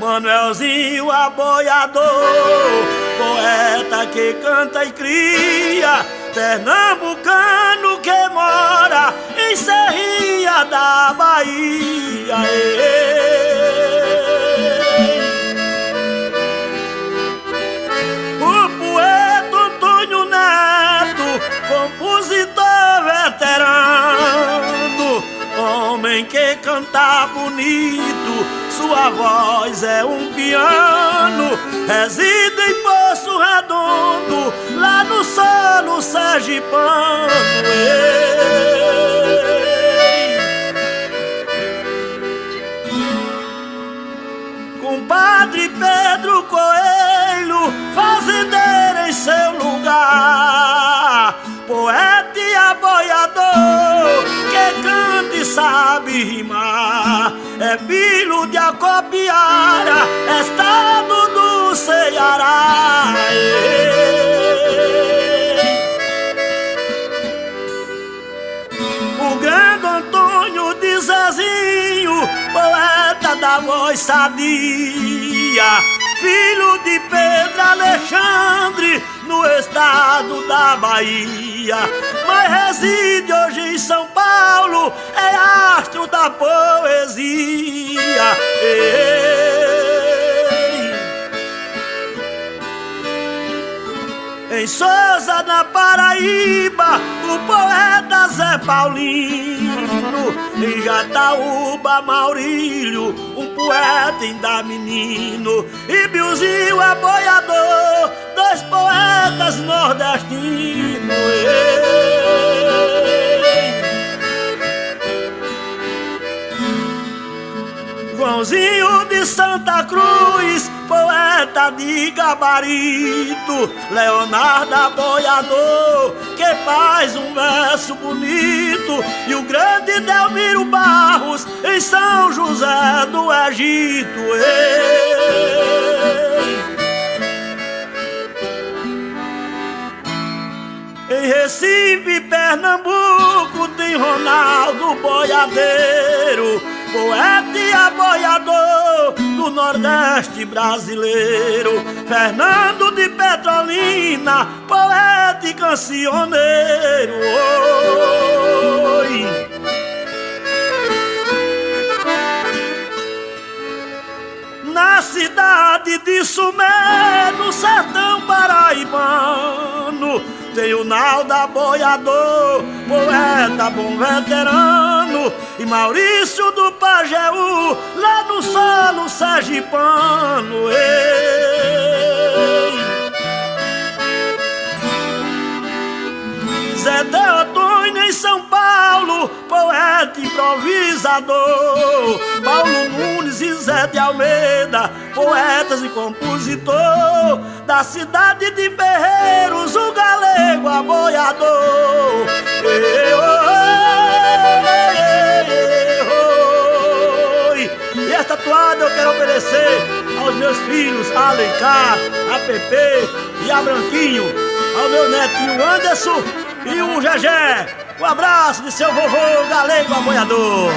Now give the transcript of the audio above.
Manuelzinho aboiador, poeta que canta e cria, pernambucano que mora em Serrinha da Bahia. O poeta Antônio Neto, compositor veterano, homem que canta bonito, sua voz é um piano, reside em Poço Redondo, lá no solo sergipano. Compadre Pedro Coelho, fazendeiro em seu lugar, poeta e aboiador, que canta e sabe rimar, é filho de Acopiara, estado do Ceará. O grande Antônio de Zezinho, poeta da voz sadia, filho de Pedro Alexandre, no estado da Bahia, mas reside hoje em São Paulo, é astro da poesia. Em Sousa, na Paraíba, o poeta Zé Paulino. Em Jataúba, Maurílio, um poeta ainda menino. E Bilzinho aboiador, dois poetas nordestinos. Joãozinho de Santa Cruz, poeta de gabarito. Leonardo aboiador, que faz um verso bonito. E o grande Delmiro Barros, em São José do Egito. Em Recife, Pernambuco, tem Ronaldo Boiadeiro, poeta e aboiador do Nordeste brasileiro. Fernando de Petrolina, poeta e cancioneiro. Oi. Na cidade de Sumé, no sertão paraibano, tem o Naldo aboiador, poeta bom veterano. E Maurício do Pajeú, lá no solo sergipano. Zé Teotônio em São Paulo, poeta improvisador. Paulo Nunes e Zé de Almeida, poetas e compositor. Da cidade de Ferreiros, o galego aboiador. E esta toada eu quero oferecer aos meus filhos, a Alencar, a Pepe e a Branquinho, ao meu netinho Anderson e o Gegé. Um abraço de seu vovô galego aboiador.